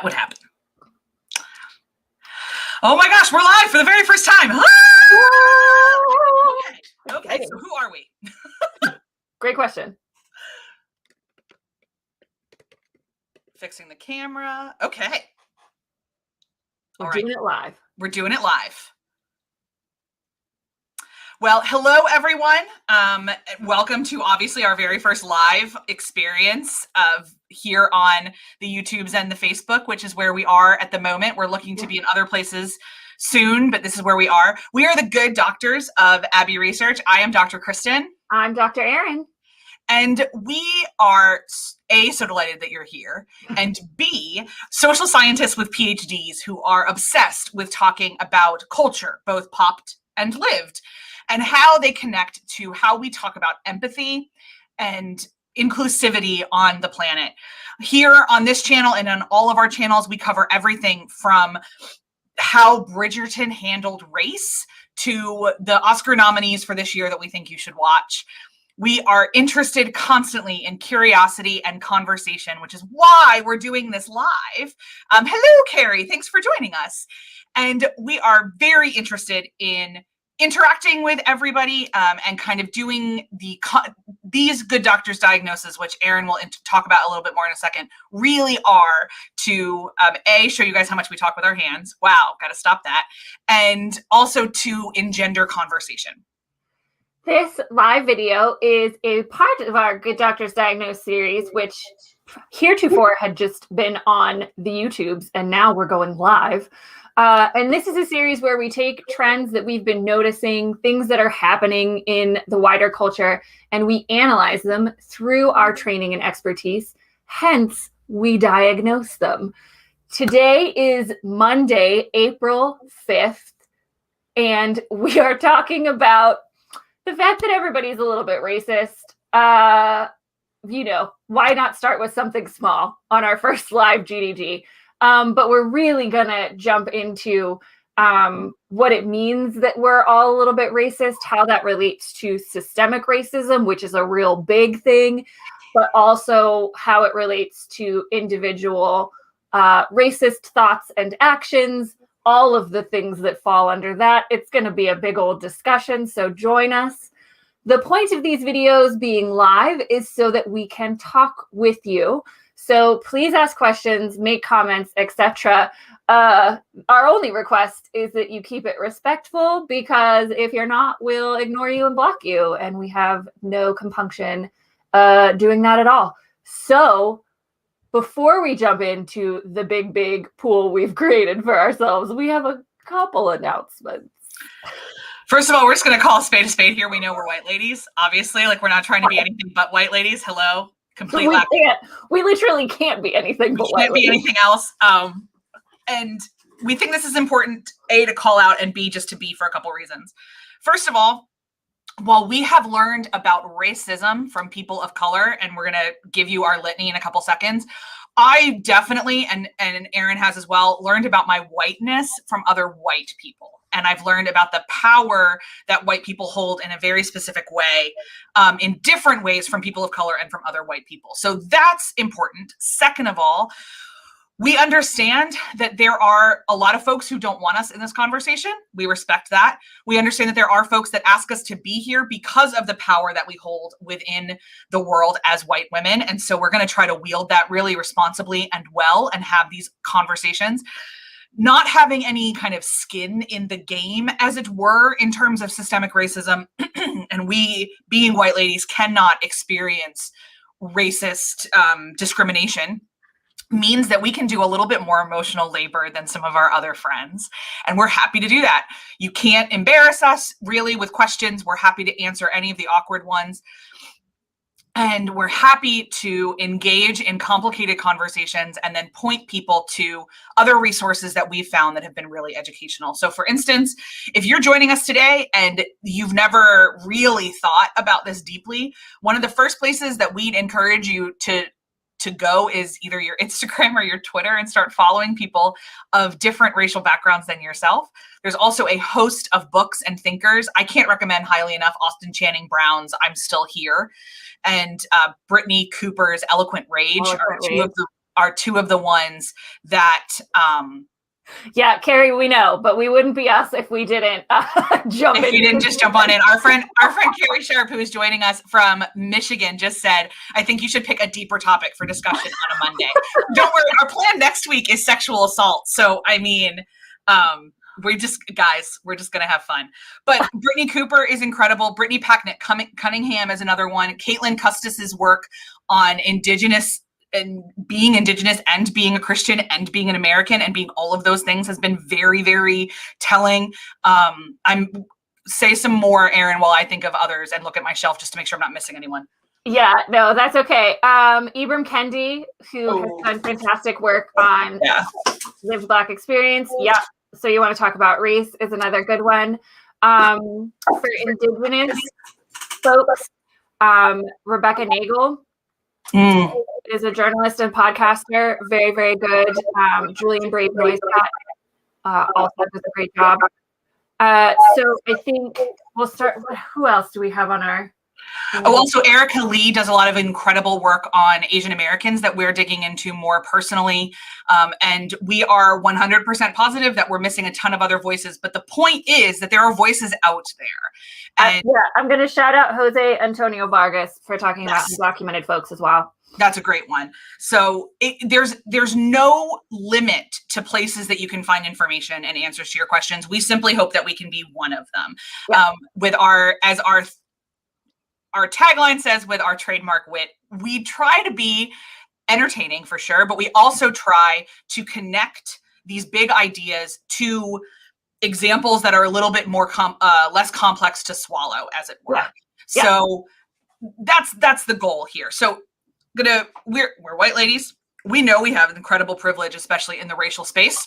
Would happen. Oh my gosh, we're live for the very first time. Okay, so who are we? Great question. Fixing the camera. Okay. We're doing it live. We're doing it live. Well, hello, everyone. Welcome to obviously our very first live experience of here on the YouTubes and the Facebook, which is where we are at the moment. We're looking to be in other places soon, but this is where we are. We are the good doctors of Abbey Research. I am Dr. Kristen. I'm Dr. Erin. And we are, A, so delighted that you're here, and B, social scientists with PhDs who are obsessed with talking about culture, both popped and lived, and how they connect to how we talk about empathy and inclusivity on the planet. Here on this channel and on all of our channels, we cover everything from how Bridgerton handled race to the Oscar nominees for this year that we think you should watch. We are interested constantly in curiosity and conversation, which is why we're doing this live. Hello, Carrie. Thanks for joining us. And we are very interested in interacting with everybody and kind of doing these Good Doctors Diagnoses, which Erin will talk about a little bit more in a second, really are to, A, show you guys how much we talk with our hands. Wow, got to stop that. And also to engender conversation. This live video is a part of our Good Doctors Diagnose series, which heretofore had just been on the YouTubes, and now we're going live. And this is a series where we take trends that we've been noticing, things that are happening in the wider culture, and we analyze them through our training and expertise. Hence, we diagnose them. Today is Monday, April 5th, and we are talking about the fact that everybody's a little bit racist. You know, why not start with something small on our first live GDG? But we're really going to jump into what it means that we're all a little bit racist, how that relates to systemic racism, which is a real big thing, but also how it relates to individual racist thoughts and actions, all of the things that fall under that. It's going to be a big old discussion, so join us. The point of these videos being live is so that we can talk with you. So please ask questions, make comments, etc. Our only request is that you keep it respectful, because if you're not, we'll ignore you and block you, and we have no compunction doing that at all. So before we jump into the big pool we've created for ourselves, we have a couple announcements. First of all, we're just going to call a spade here. We know we're white ladies, obviously. Like, we're not trying to be anything but white ladies. Hello. Complete we literally can't be anything but white ladies. Anything else. And we think this is important, A, to call out, and B, just to be for a couple reasons. First of all, while we have learned about racism from people of color, and we're going to give you our litany in a couple seconds, I definitely, and Erin has as well, learned about my whiteness from other white people. And I've learned about the power that white people hold in a very specific way, in different ways from people of color and from other white people. So that's important. Second of all, we understand that there are a lot of folks who don't want us in this conversation. We respect that. We understand that there are folks that ask us to be here because of the power that we hold within the world as white women. And so we're going to try to wield that really responsibly and well and have these conversations, not having any kind of skin in the game, as it were, in terms of systemic racism. And we, being white ladies, cannot experience racist discrimination, means that we can do a little bit more emotional labor than some of our other friends. And we're happy to do that. You can't embarrass us really with questions. We're happy to answer any of the awkward ones. And we're happy to engage in complicated conversations and then point people to other resources that we've found that have been really educational. So for instance, if you're joining us today and you've never really thought about this deeply, one of the first places that we'd encourage you to go is either your Instagram or your Twitter, and start following people of different racial backgrounds than yourself. There's also a host of books and thinkers. I can't recommend highly enough Austin Channing Brown's I'm Still Here, and Brittany Cooper's Eloquent Rage are two of the are two of the ones that yeah, Carrie, we know, but we wouldn't be us if we didn't jump in. If you didn't just jump on in. Our friend Carrie Sharp, who is joining us from Michigan, just said, I think you should pick a deeper topic for discussion on a Monday. Don't worry, our plan next week is sexual assault. So, I mean, we're just going to have fun. But Brittany Cooper is incredible. Brittany Packnett Cunningham is another one. Caitlin Custis's work on Indigenous and being Indigenous and being a Christian and being an American and being all of those things has been very, very telling. Say some more, Erin, while I think of others and look at my shelf just to make sure I'm not missing anyone. Yeah, no, that's okay. Ibram Kendi, who has done fantastic work on lived Black experience. Yeah. So you want to talk about race is another good one. For Indigenous folks, Rebecca Nagel is a journalist and podcaster. Very, very good. Julian Brave Noise also does a great job. So I think we'll start. Who else do we have on our? Also, Erica Lee does a lot of incredible work on Asian Americans that we're digging into more personally. And we are 100% positive that we're missing a ton of other voices. But the point is that there are voices out there. And I'm going to shout out Jose Antonio Vargas for talking about undocumented folks as well. That's a great one. So there's no limit to places that you can find information and answers to your questions. We simply hope that we can be one of them. Yeah. As our tagline says, with our trademark wit, we try to be entertaining for sure, but we also try to connect these big ideas to examples that are a little bit more less complex to swallow, as it were. Yeah. So that's the goal here. So we're white ladies. We know we have incredible privilege, especially in the racial space.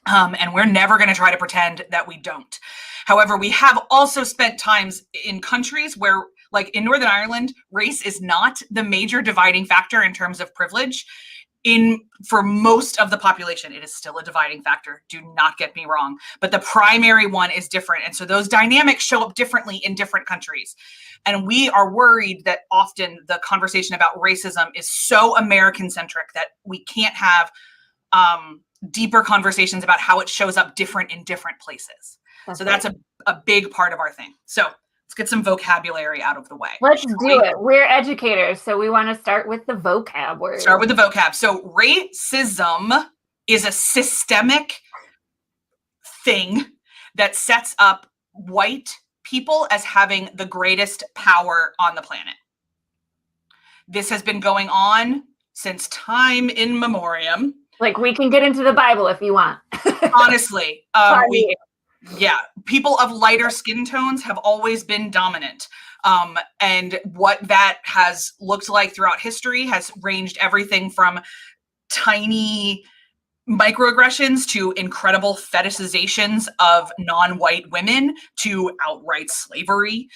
And we're never going to try to pretend that we don't. However, we have also spent times in countries where, like in Northern Ireland, race is not the major dividing factor in terms of privilege. For most of the population, it is still a dividing factor. Do not get me wrong. But the primary one is different. And so those dynamics show up differently in different countries. And we are worried that often the conversation about racism is so American-centric that we can't have deeper conversations about how it shows up different in different places. That's a big part of our thing. So let's get some vocabulary out of the way. Let's do it. We're educators, so we want to start with the vocab word. Start with the vocab. So racism is a systemic thing that sets up white people as having the greatest power on the planet. This has been going on since time in memoriam. Like, we can get into the Bible if you want. Honestly, people of lighter skin tones have always been dominant. And what that has looked like throughout history has ranged everything from tiny microaggressions to incredible fetishizations of non-white women to outright slavery.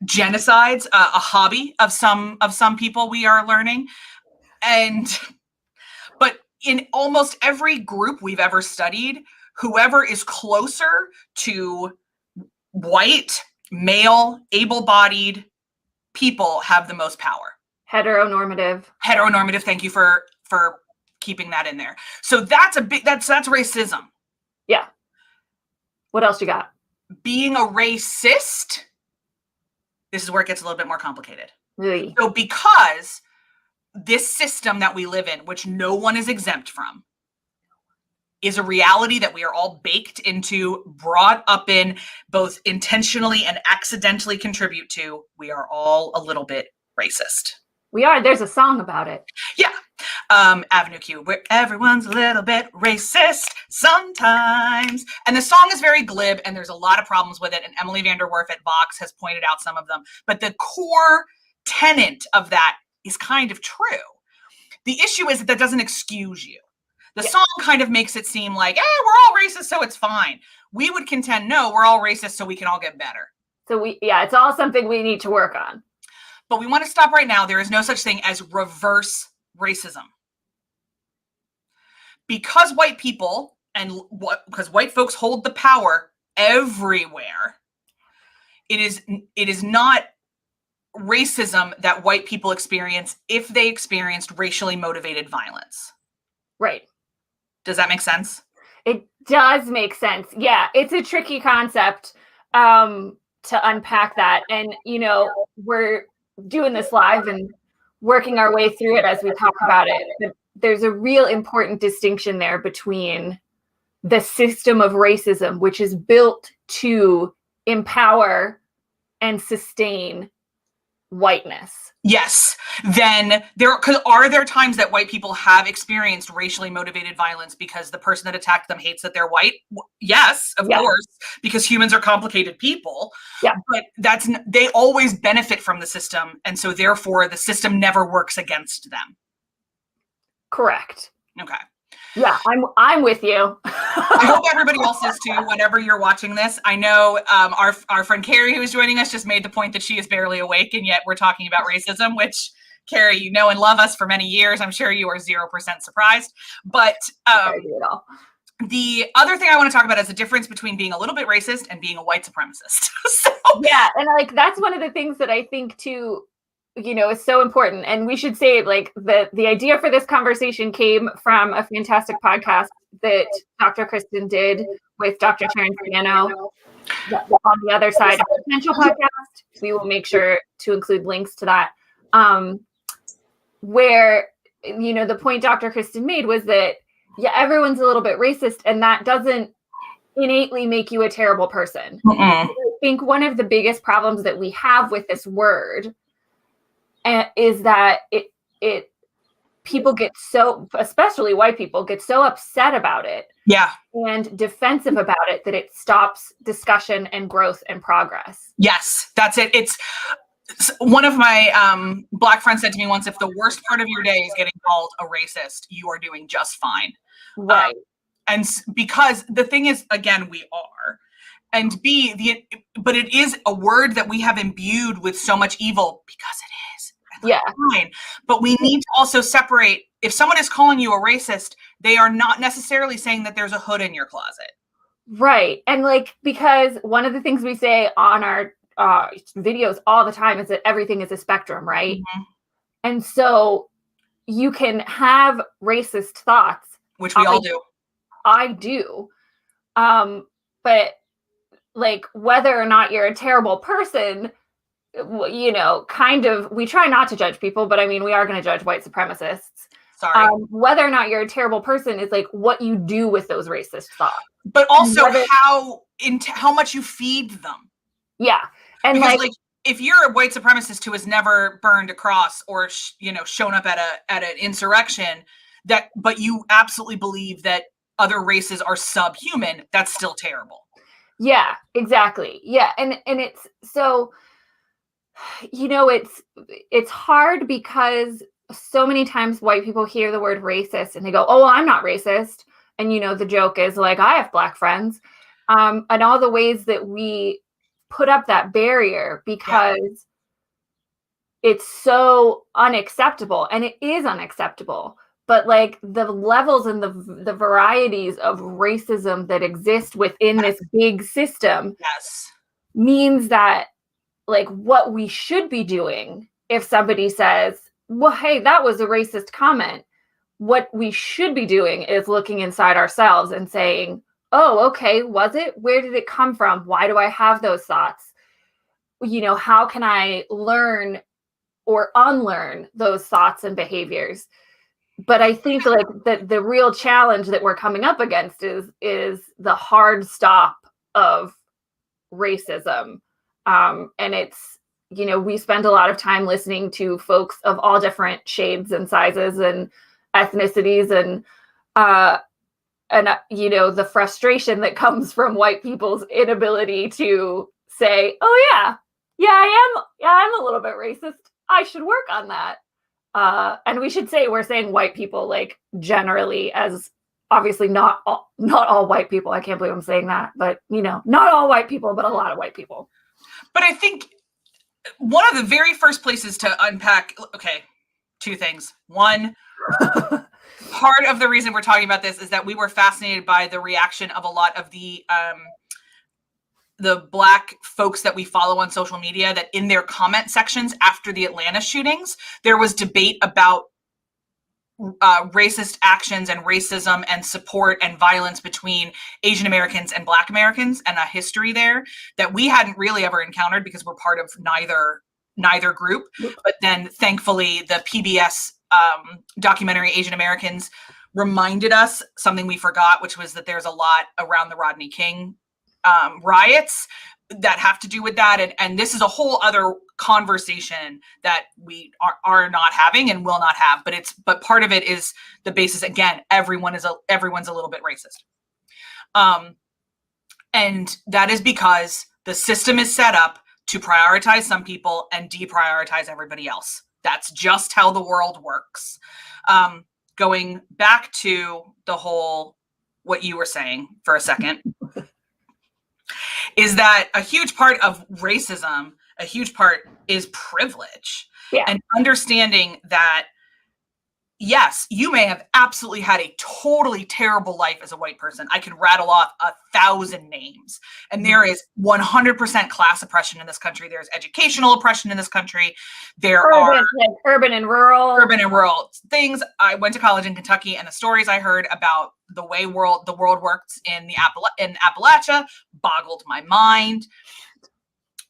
Genocides, a hobby of some people, we are learning. But in almost every group we've ever studied, whoever is closer to white, male, able-bodied people have the most power. Heteronormative. Thank you for keeping that in there. So that's racism. Yeah. What else you got? Being a racist, this is where it gets a little bit more complicated. Really? So because this system that we live in, which no one is exempt from, is a reality that we are all baked into, brought up in, both intentionally and accidentally contribute to, we are all a little bit racist. We are. There's a song about it. Yeah. Avenue Q, where everyone's a little bit racist sometimes. And the song is very glib, and there's a lot of problems with it. And Emily Vanderwerf at Vox has pointed out some of them. But the core tenet of that is kind of true. The issue is that doesn't excuse you. The song kind of makes it seem like, we're all racist, so it's fine. We would contend, no, we're all racist, so we can all get better. So it's all something we need to work on. But we want to stop right now. There is no such thing as reverse racism. Because white people because white folks hold the power everywhere, it is not racism that white people experience if they experienced racially motivated violence. Right. Does that make sense? It does make sense. Yeah, it's a tricky concept to unpack that. And, we're doing this live and working our way through it as we talk about it. But there's a real important distinction there between the system of racism, which is built to empower and sustain whiteness. Yes. Then are there times that white people have experienced racially motivated violence because the person that attacked them hates that they're white? Yes, of course, because humans are complicated people. Yeah. But they always benefit from the system, and so therefore the system never works against them. Correct. Okay. Yeah, I'm with you. I hope everybody else is too, whenever you're watching this. I know our friend Carrie, who is joining us, just made the point that she is barely awake, and yet we're talking about racism, which, Carrie, you know and love us for many years. I'm sure you are 0% surprised. But the other thing I want to talk about is the difference between being a little bit racist and being a white supremacist. Yeah, and that's one of the things that I think too, is so important. And we should say, the idea for this conversation came from a fantastic podcast that Dr. Kristen did with Dr. Terrence Piano on the other side of the potential podcast. We will make sure to include links to that. Where, the point Dr. Kristen made was that, everyone's a little bit racist, and that doesn't innately make you a terrible person. I think one of the biggest problems that we have with this word is that people get so, especially white people, get so upset about it, and defensive about it, that it stops discussion and growth and progress. Yes, that's it. It's one of my Black friends said to me once, if the worst part of your day is getting called a racist, you are doing just fine. Right. And because the thing is, again, we are. And but it is a word that we have imbued with so much evil because it is. Yeah. Fine. But we need to also separate. If someone is calling you a racist, they are not necessarily saying that there's a hood in your closet. Right. And because one of the things we say on our videos all the time is that everything is a spectrum, right? Mm-hmm. And so you can have racist thoughts, which we all do. I do. But whether or not you're a terrible person, we try not to judge people, but I mean, we are going to judge white supremacists. Sorry. Whether or not you're a terrible person is what you do with those racist thoughts. But also how much you feed them. Yeah. And because if you're a white supremacist who has never burned a cross or, shown up at an insurrection, but you absolutely believe that other races are subhuman, that's still terrible. Yeah, exactly. Yeah. And it's so, it's hard because so many times white people hear the word racist and they go, oh, well, I'm not racist. And, the joke is I have Black friends, and all the ways that we put up that barrier because it's so unacceptable, and it is unacceptable. But the levels and the varieties of racism that exist within this big system means that what we should be doing, if somebody says, well, hey, that was a racist comment, what we should be doing is looking inside ourselves and saying, oh, okay, was it? Where did it come from? Why do I have those thoughts? How can I learn or unlearn those thoughts and behaviors? But I think the real challenge that we're coming up against is the hard stop of racism. And it's, we spend a lot of time listening to folks of all different shades and sizes and ethnicities, and the frustration that comes from white people's inability to say, oh I'm a little bit racist, I should work on that. And we should say, we're saying white people generally, as obviously not all white people. I can't believe I'm saying that, but not all white people, but a lot of white people. But I think one of the very first places to unpack, two things. One, part of the reason we're talking about this is that we were fascinated by the reaction of a lot of the the Black folks that we follow on social media, that in their comment sections after the Atlanta shootings, there was debate about racist actions and racism and support and violence between Asian Americans and Black Americans, and a history there that we hadn't really ever encountered because we're part of neither group. But then thankfully the PBS documentary Asian Americans reminded us something we forgot, which was that there's a lot around the Rodney King riots that have to do with that. And this is a whole other conversation that we are not having and will not have, but part of it is the basis. Again, everyone's a little bit racist. And that is because the system is set up to prioritize some people and deprioritize everybody else. That's just how the world works. Going back to the whole, what you were saying for a second, is that a huge part of racism, a huge part is privilege. Yeah. And understanding that, yes, you may have absolutely had a totally terrible life as a white person. I can rattle off 1,000 names. And there is 100% class oppression in this country. There's educational oppression in this country. There are urban and rural things. I went to college in Kentucky, and the stories I heard about the way the world works in Appalachia boggled my mind.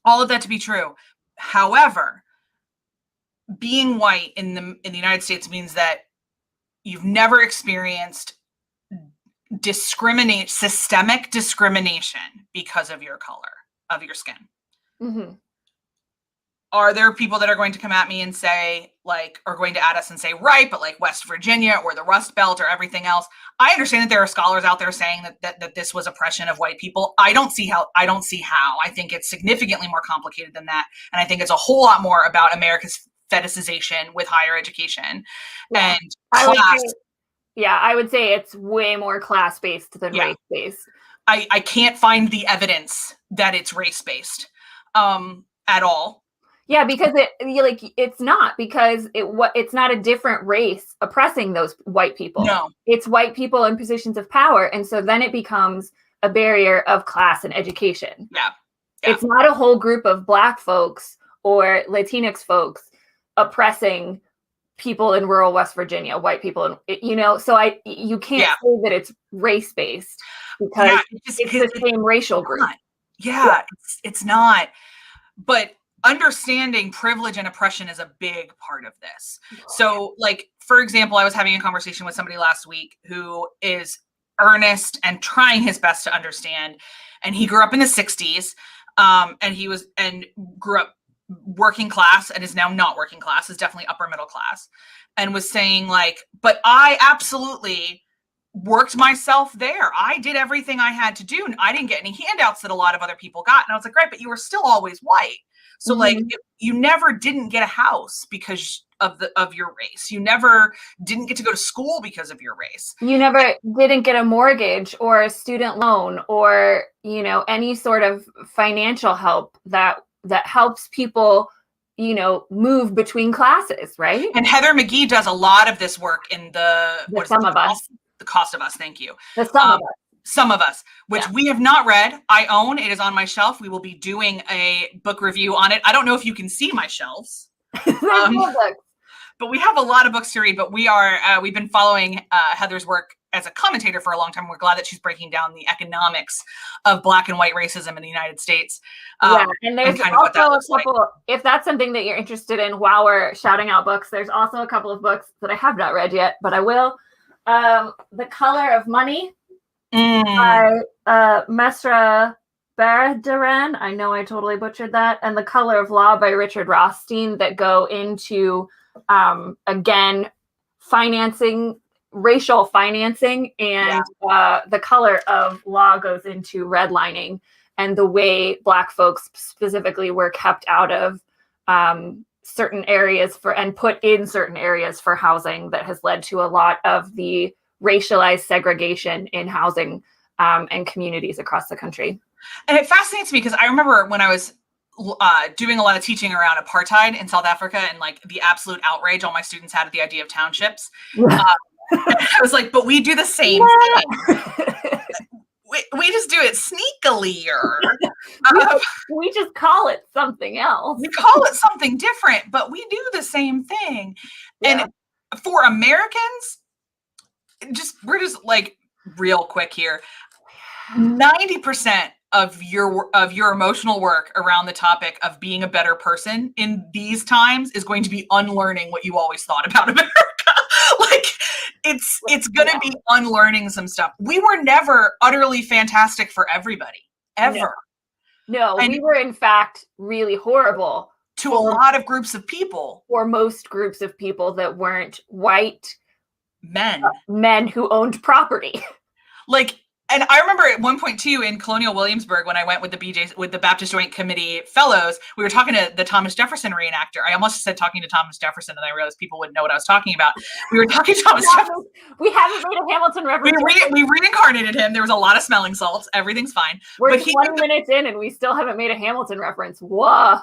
All of that to be true. However, being white in the United States means that you've never experienced systemic discrimination because of your color, of your skin. Mm-hmm. Are there people that are going to come at me and say, like, are going to add us and say, right, but like West Virginia or the Rust Belt or everything else? I understand that there are scholars out there saying that this was oppression of white people. I don't see how. I think it's significantly more complicated than that. And I think it's a whole lot more about America's fetishization with higher education and class. I would say it's way more class-based than race-based. I can't find the evidence that it's race-based at all. Yeah, because it's not, because it's not a different race oppressing those white people. No, it's white people in positions of power, and so then it becomes a barrier of class and education. Yeah. It's not a whole group of Black folks or Latinx folks oppressing people in rural West Virginia, white people, so you can't say that it's race-based because it's the same racial group. It's not. But understanding privilege and oppression is a big part of this. So, like, for example, I was having a conversation with somebody last week who is earnest and trying his best to understand. And he grew up in the 60s, and grew up working class and is now not working class, is definitely upper middle class, and was saying, like, but I absolutely worked myself there. I did everything I had to do, and I didn't get any handouts that a lot of other people got. And I was like, right, but you were still always white. So like, you never didn't get a house because of your race. You never didn't get to go to school because of your race. You never didn't get a mortgage or a student loan or, any sort of financial help that helps people, move between classes, right? And Heather McGee does a lot of this work in the Some of Us. The Cost of Us. Thank you. The Some of Us. Some of Us, which we have not read. I own. It is on my shelf. We will be doing a book review on it. I don't know if you can see my shelves. But we have a lot of books to read. But we've been following Heather's work as a commentator for a long time. We're glad that she's breaking down the economics of Black and white racism in the United States. And there's also a couple, if that's something that you're interested in while we're shouting out books, there's also a couple of books that I have not read yet, but I will. The Color of Money by Mehrsa Baradaran. I know I totally butchered that. And The Color of Law by Richard Rothstein, that go into, again, racial financing, and The Color of Law goes into redlining and the way Black folks specifically were kept out of certain areas and put in certain areas for housing, that has led to a lot of the racialized segregation in housing and communities across the country. And it fascinates me because I remember when I was doing a lot of teaching around apartheid in South Africa, and like the absolute outrage all my students had at the idea of townships. I was like, but we do the same thing. We just do it sneakilier. We just call it something else. We call it something different, but we do the same thing. Yeah. And for Americans, we're just like real quick here. 90% of your emotional work around the topic of being a better person in these times is going to be unlearning what you always thought about America. Like it's going to be unlearning some stuff. We were never utterly fantastic for everybody, ever. No, we were in fact really horrible to a lot of groups of people. For most groups of people that weren't white men who owned property. Like, and I remember at one point too in Colonial Williamsburg when I went with the Baptist Joint Committee fellows, we were talking to the Thomas Jefferson reenactor. I almost said talking to Thomas Jefferson, and I realized people wouldn't know what I was talking about. We were talking to Thomas Jefferson. We haven't made a Hamilton reference. We reincarnated him. There was a lot of smelling salts. Everything's fine. We're 20 minutes in, and we still haven't made a Hamilton reference. Whoa!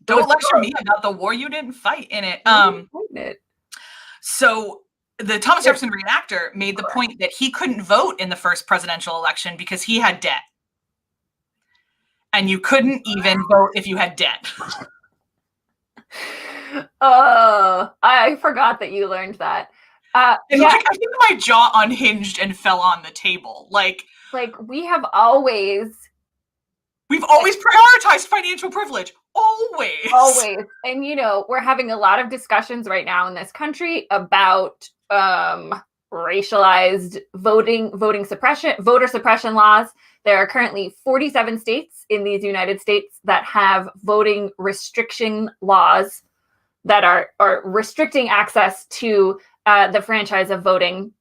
Don't lecture me about the war you didn't fight in it. So the Thomas Jefferson reenactor made the point that he couldn't vote in the first presidential election because he had debt. And you couldn't even vote if you had debt. I forgot that you learned that. I think my jaw unhinged and fell on the table. Like we've always prioritized financial privilege. Always. And we're having a lot of discussions right now in this country about racialized voter suppression laws. There are currently 47 states in these United States that have voting restriction laws that are restricting access to the franchise of voting,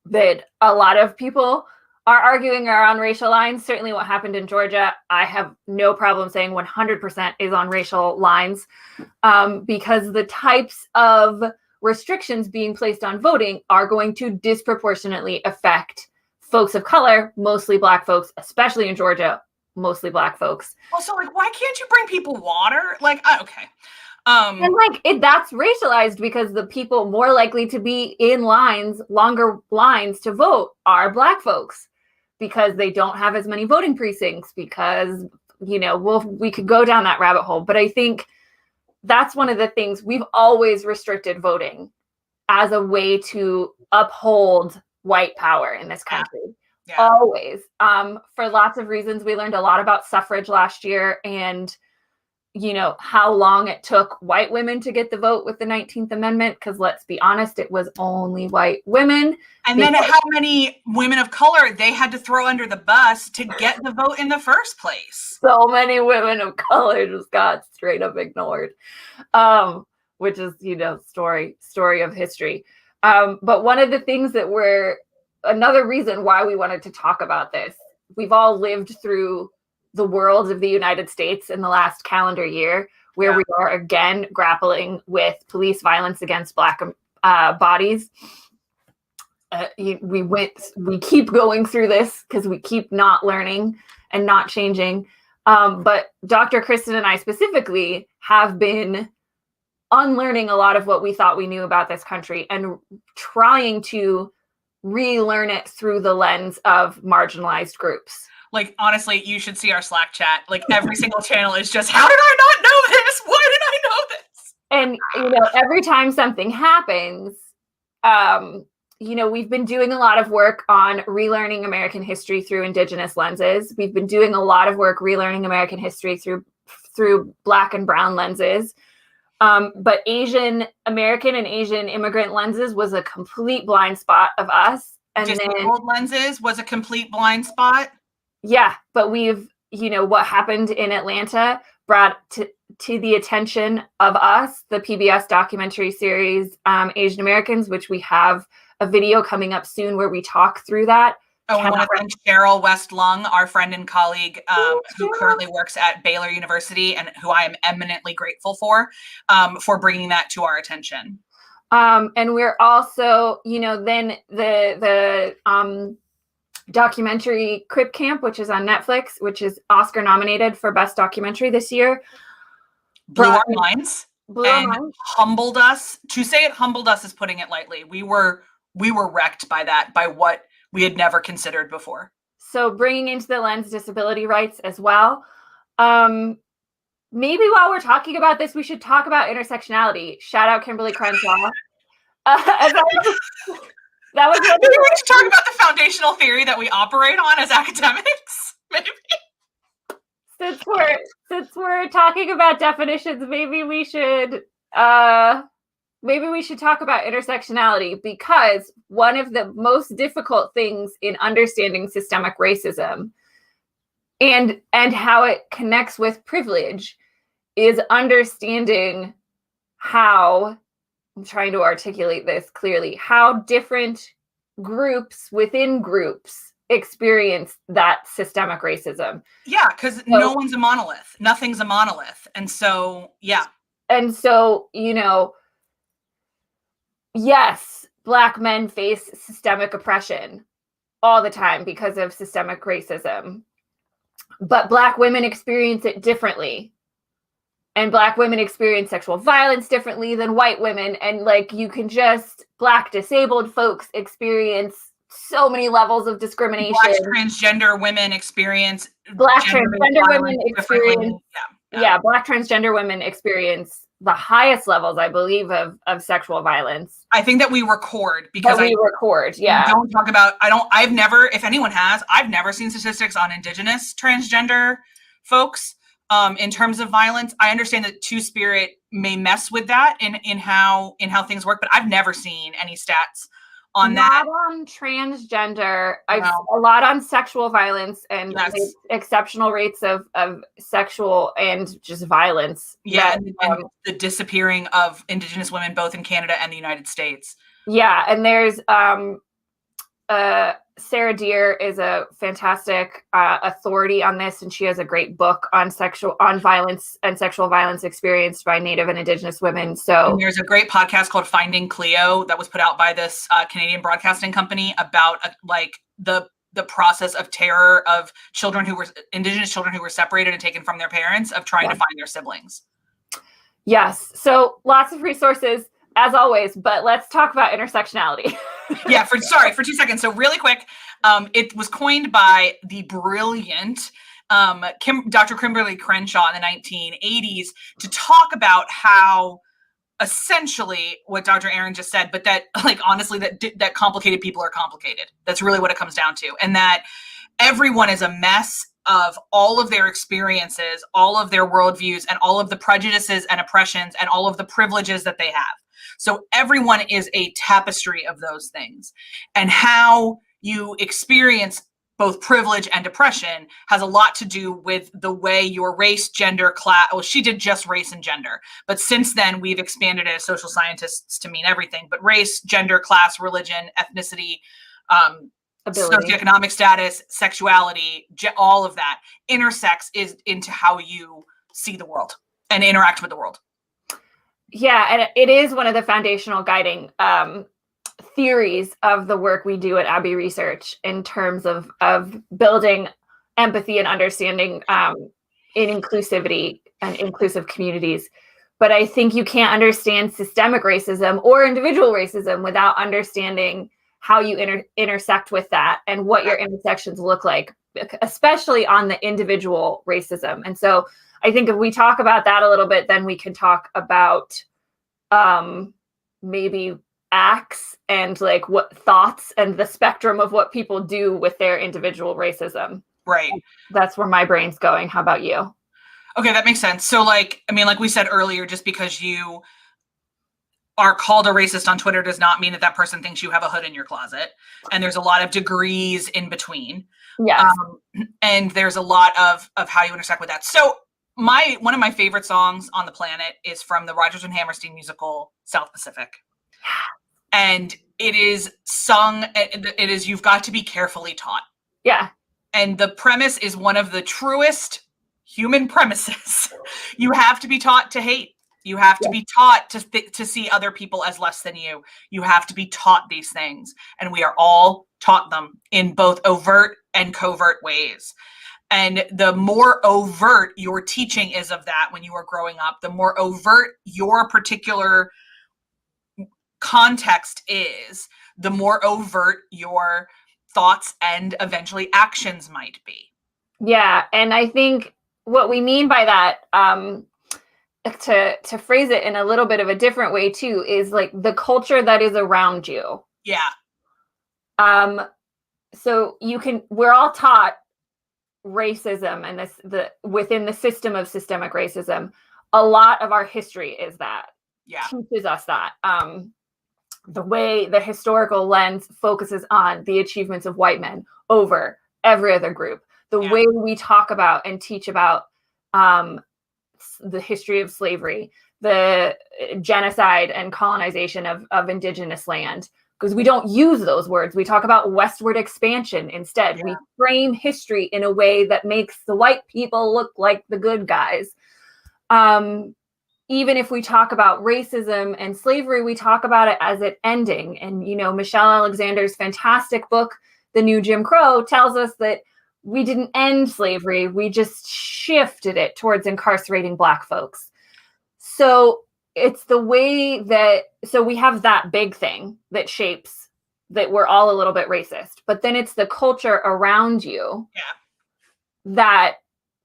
that a lot of people are arguing are on racial lines. Certainly what happened in Georgia, I have no problem saying 100% is on racial lines, because the types of restrictions being placed on voting are going to disproportionately affect folks of color, mostly Black folks, especially in Georgia, mostly Black folks. Also, why can't you bring people water? Okay. And that's racialized because the people more likely to be in longer lines to vote are Black folks, because they don't have as many voting precincts, because, we could go down that rabbit hole. But I think that's one of the things we've always restricted voting as a way to uphold white power in this country. Yeah. Always. For lots of reasons. We learned a lot about suffrage last year, and how long it took white women to get the vote with the 19th Amendment, because let's be honest, it was only white women. And then how many women of color they had to throw under the bus to get the vote in the first place. So many women of color just got straight up ignored, which is, story of history. But one of the things another reason why we wanted to talk about this, we've all lived through the world of the United States in the last calendar year, where we are again grappling with police violence against Black bodies. We keep going through this because we keep not learning and not changing. But Dr. Kristen and I specifically have been unlearning a lot of what we thought we knew about this country and trying to relearn it through the lens of marginalized groups. Honestly, you should see our Slack chat. Every single channel is just, how did I not know this? Why did I know this? And, every time something happens, we've been doing a lot of work on relearning American history through Indigenous lenses. We've been doing a lot of work relearning American history through Black and brown lenses. But Asian American and Asian immigrant lenses was a complete blind spot of us. And just then old lenses was a complete blind spot. Yeah, but we've, what happened in Atlanta brought to the attention of us, the PBS documentary series, Asian Americans, which we have a video coming up soon where we talk through that. Oh, I want to thank Cheryl West Lung, our friend and colleague, who currently works at Baylor University and who I am eminently grateful for bringing that to our attention. And we're also, then the documentary Crip Camp, which is on Netflix, which is Oscar nominated for Best Documentary this year. Blew our minds and humbled us. To say it humbled us is putting it lightly. We were wrecked by that, by what we had never considered before. So bringing into the lens disability rights as well. Maybe while we're talking about this, we should talk about intersectionality. Shout out Kimberly Crenshaw. That was Maybe we should talk about the foundational theory that we operate on as academics. Maybe. Since we're talking about definitions, maybe we should talk about intersectionality, because one of the most difficult things in understanding systemic racism and how it connects with privilege is understanding how, I'm trying to articulate this clearly, how different groups within groups experience that systemic racism. Yeah, because no one's a monolith. Nothing's a monolith. And so, yeah. And so, yes, Black men face systemic oppression all the time because of systemic racism. But Black women experience it differently. And Black women experience sexual violence differently than white women. And Black disabled folks experience so many levels of discrimination. Black transgender women experience Black transgender women experience Black transgender women experience the highest levels, I believe, of sexual violence. I think that we record because yeah. Don't talk about, I've never, if anyone has, I've never seen statistics on Indigenous transgender folks in terms of violence. I understand that Two-Spirit may mess with that in how things work, but I've never seen any stats on that. Not on transgender. I've a lot on sexual violence and exceptional rates of sexual and just violence. Yeah, and the disappearing of Indigenous women both in Canada and the United States. Yeah, and there's Sarah Deer is a fantastic authority on this, and she has a great book on violence and sexual violence experienced by Native and Indigenous women. So and there's a great podcast called Finding Cleo that was put out by this Canadian broadcasting company about the process of terror of Indigenous children who were separated and taken from their parents, of trying to find their siblings. Yes. So lots of resources as always, but let's talk about intersectionality. Yeah, for 2 seconds. So really quick, it was coined by the brilliant Dr. Kimberly Crenshaw in the 1980s to talk about how essentially what Dr. Aaron just said, but that honestly, that complicated people are complicated. That's really what it comes down to. And that everyone is a mess of all of their experiences, all of their worldviews, and all of the prejudices and oppressions and all of the privileges that they have. So everyone is a tapestry of those things. And how you experience both privilege and oppression has a lot to do with the way your race, gender, class. Well, she did just race and gender, but since then we've expanded it as social scientists to mean everything. But race, gender, class, religion, ethnicity, socioeconomic status, sexuality, all of that intersects into how you see the world and interact with the world. Yeah, and it is one of the foundational guiding theories of the work we do at Abbey Research in terms of building empathy and understanding in inclusivity and inclusive communities. But I think you can't understand systemic racism or individual racism without understanding how you intersect with that and what your intersections look like, especially on the individual racism. And so I think if we talk about that a little bit, then we can talk about maybe acts and what thoughts and the spectrum of what people do with their individual racism. Right. That's where my brain's going. How about you? Okay, that makes sense. So like we said earlier, just because you are called a racist on Twitter does not mean that person thinks you have a hood in your closet. And there's a lot of degrees in between. Yeah. And there's a lot of how you intersect with that. So one of my favorite songs on the planet is from the Rodgers and Hammerstein musical, South Pacific. And it is sung, it is, you've got to be carefully taught. Yeah. And the premise is one of the truest human premises. You have to be taught to hate. You have to be taught to see other people as less than you. You have to be taught these things. And we are all taught them in both overt and covert ways. And the more overt your teaching is of that when you are growing up, the more overt your particular context is, the more overt your thoughts and eventually actions might be. Yeah, and I think what we mean by that, to phrase it in a little bit of a different way too, is like the culture that is around you. Yeah. So we're all taught racism, and within the system of systemic racism, a lot of our history is that. Yeah. Teaches us that. The way the historical lens focuses on the achievements of white men over every other group. The way we talk about and teach about the history of slavery, the genocide and colonization of indigenous land, because we don't use those words. We talk about westward expansion instead. We frame history in a way that makes the white people look like the good guys. Even if we talk about racism and slavery, we talk about it as it ending. And, Michelle Alexander's fantastic book, The New Jim Crow, tells us that we didn't end slavery. We just shifted it towards incarcerating Black folks. So it's the way so we have that big thing that shapes that we're all a little bit racist, but then it's the culture around you that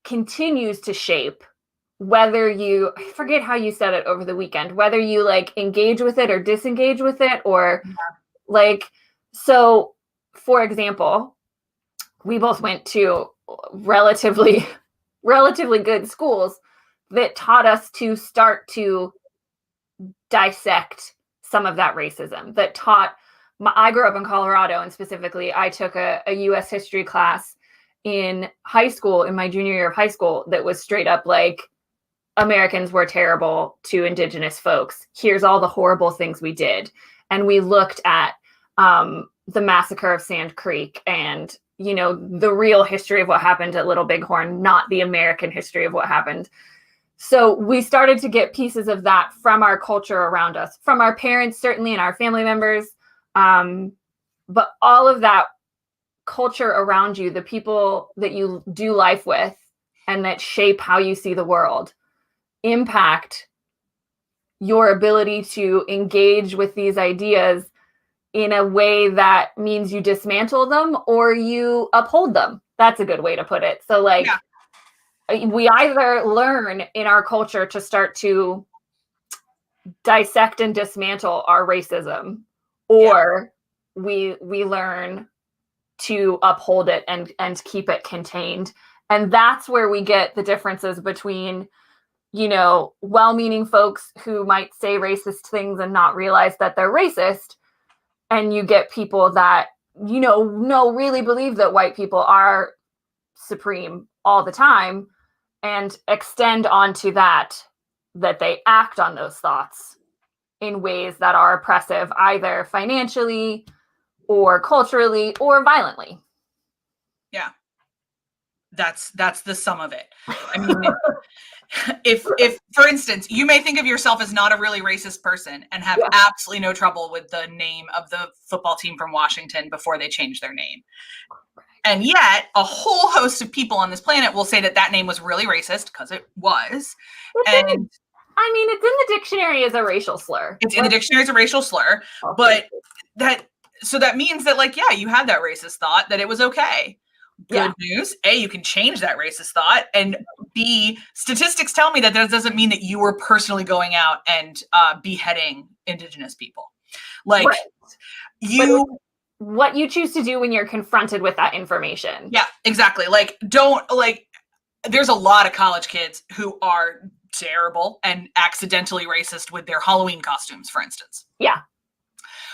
continues to shape whether I forget how you said it over the weekend, whether you like engage with it or disengage with it, or so for example, we both went to relatively good schools that taught us to start to dissect some of that racism, that taught I grew up in Colorado, and specifically I took a US history class in high school, in my junior year of high school, that was straight up like, Americans were terrible to indigenous folks. Here's all the horrible things we did. And we looked at the massacre of Sand Creek and, the real history of what happened at Little Bighorn, not the American history of what happened. So we started to get pieces of that from our culture around us, from our parents, certainly, and our family members. But all of that culture around you, the people that you do life with and that shape how you see the world, impact your ability to engage with these ideas in a way that means you dismantle them or you uphold them. That's a good way to put it. So we either learn in our culture to start to dissect and dismantle our racism, or we learn to uphold it and keep it contained. And that's where we get the differences between well-meaning folks who might say racist things and not realize that they're racist. And you get people that, really believe that white people are supreme all the time and extend onto that they act on those thoughts in ways that are oppressive, either financially or culturally or violently. Yeah. That's the sum of it. I mean, if for instance, you may think of yourself as not a really racist person and have absolutely no trouble with the name of the football team from Washington before they changed their name. And yet a whole host of people on this planet will say that name was really racist, because it was. It's in the dictionary as a racial slur. It's in the dictionary as a racial slur, but that means that you had that racist thought, that it was okay. Good news. A, you can change that racist thought. And B, statistics tell me that doesn't mean that you were personally going out and beheading indigenous people. What you choose to do when you're confronted with that information. Yeah, exactly. There's a lot of college kids who are terrible and accidentally racist with their Halloween costumes, for instance. Yeah.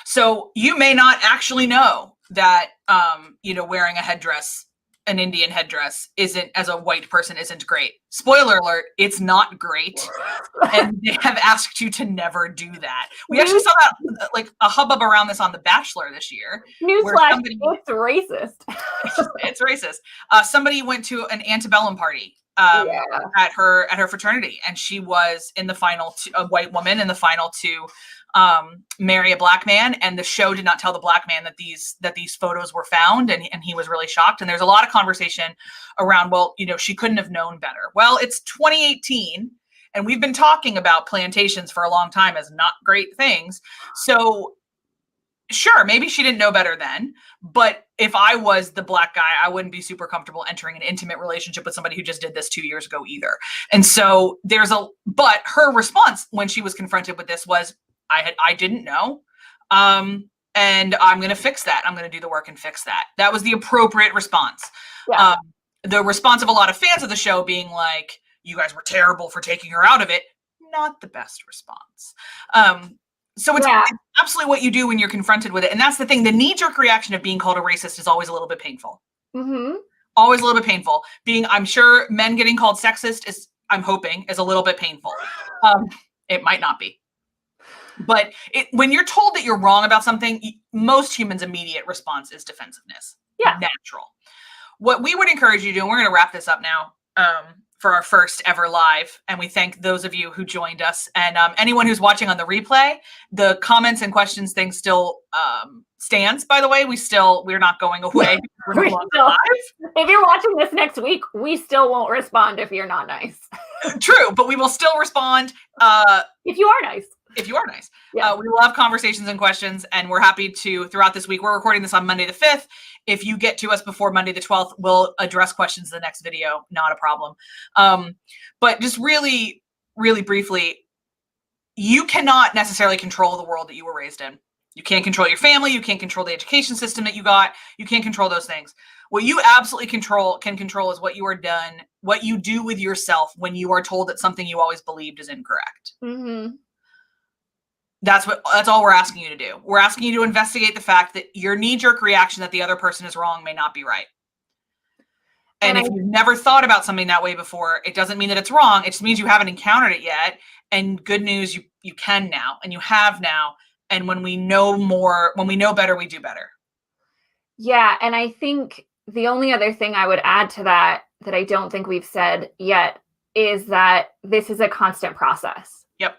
So you may not actually know that, wearing a headdress, an Indian headdress, as a white person, isn't great. Spoiler alert, it's not great. And they have asked you to never do that. We actually saw that, a hubbub around this on The Bachelor this year. Newsflash, it's racist. It's racist. Somebody went to an antebellum party at her fraternity, and she was in the final, a white woman in the final to marry a black man, and the show did not tell the black man that these photos were found, and he was really shocked. And there's a lot of conversation around, she couldn't have known better. Well, it's 2018, and we've been talking about plantations for a long time as not great things. So Sure, maybe she didn't know better then, but if I was the Black guy, I wouldn't be super comfortable entering an intimate relationship with somebody who just did this 2 years ago either. And so but her response when she was confronted with this was, I didn't know. And I'm going to fix that. I'm going to do the work and fix that. That was the appropriate response. Yeah. The response of a lot of fans of the show being like, you guys were terrible for taking her out of it. Not the best response. So it's absolutely what you do when you're confronted with it. And that's the thing. The knee-jerk reaction of being called a racist is always a little bit painful. Mm-hmm. Always a little bit painful. I'm sure men getting called sexist I'm hoping, is a little bit painful. It might not be. But when you're told that you're wrong about something, most humans' immediate response is defensiveness. Yeah. Natural. What we would encourage you to do, and we're going to wrap this up now, for our first ever live. And we thank those of you who joined us. And anyone who's watching on the replay, the comments and questions thing still stands, by the way. We're not going away. We're no longer live. If you're watching this next week, we still won't respond if you're not nice. True, but we will still respond. If you are nice. If you are nice. Yeah. We will have conversations and questions, and we're happy to, throughout this week, we're recording this on Monday the 5th. If you get to us before Monday the 12th, we'll address questions in the next video. Not a problem. But just really, really briefly, you cannot necessarily control the world that you were raised in. You can't control your family. You can't control the education system that you got. You can't control those things. What you absolutely can control is what you do with yourself when you are told that something you always believed is incorrect. Mm-hmm. That's all we're asking you to do. We're asking you to investigate the fact that your knee-jerk reaction that the other person is wrong may not be right. And if you've never thought about something that way before, it doesn't mean that it's wrong. It just means you haven't encountered it yet. And good news, you can now, and you have now. And when we know better, we do better. Yeah, and I think the only other thing I would add to that I don't think we've said yet is that this is a constant process. Yep.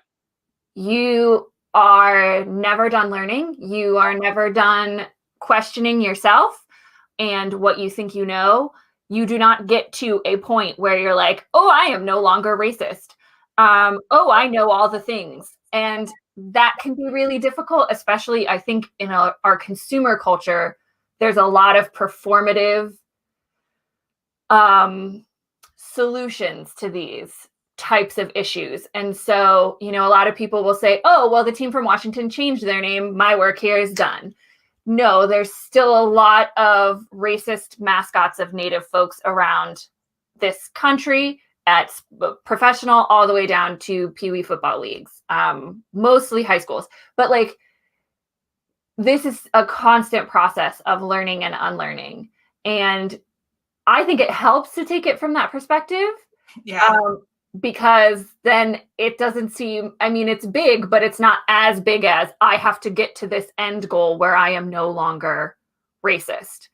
You are never done learning. You are never done questioning yourself and what you think you know. You do not get to a point where you're like, oh, I am no longer racist. Oh, I know all the things. And that can be really difficult, especially I think in our consumer culture, there's a lot of performative solutions to these types of issues. And so, a lot of people will say, oh, well, the team from Washington changed their name. My work here is done. No, there's still a lot of racist mascots of Native folks around this country at professional all the way down to Pee-wee football leagues, mostly high schools. But this is a constant process of learning and unlearning. And I think it helps to take it from that perspective. Yeah. Because then it doesn't seem, it's big, but it's not as big as I have to get to this end goal where I am no longer racist.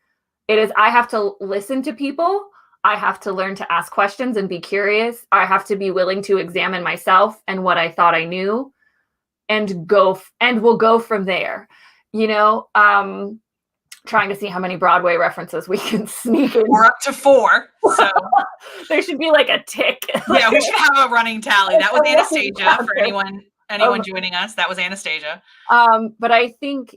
It is, I have to listen to people. I have to learn to ask questions and be curious. I have to be willing to examine myself and what I thought I knew and we'll go from there. Trying to see how many Broadway references we can sneak in. We're up to 4. So there should be a tick. Yeah, we should have a running tally. That was Anastasia for anyone joining us. That was Anastasia. But I think,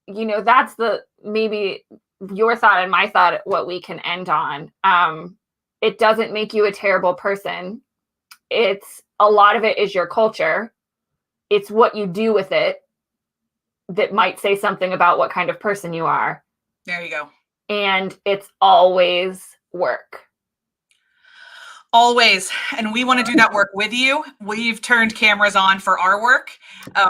that's maybe your thought and my thought, what we can end on. It doesn't make you a terrible person. It's a lot of it is your culture. It's what you do with it that might say something about what kind of person you are. There you go. And it's always work. Always. And we want to do that work with you. We've turned cameras on for our work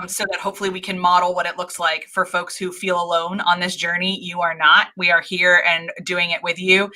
so that hopefully we can model what it looks like for folks who feel alone on this journey. You are not. We are here and doing it with you.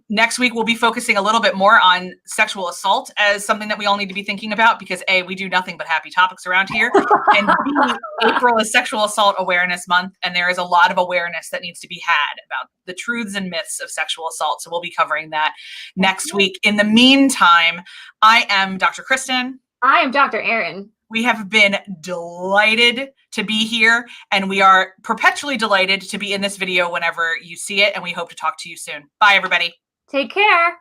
Next week, we'll be focusing a little bit more on sexual assault as something that we all need to be thinking about because A, we do nothing but happy topics around here. And B, April is Sexual Assault Awareness Month. And there is a lot of awareness that needs to be had about the truths and myths of sexual assault. So we'll be covering that next week. In the meantime, I am Dr. Kristen. I am Dr. Erin. We have been delighted to be here, and we are perpetually delighted to be in this video whenever you see it, and we hope to talk to you soon. Bye, everybody. Take care.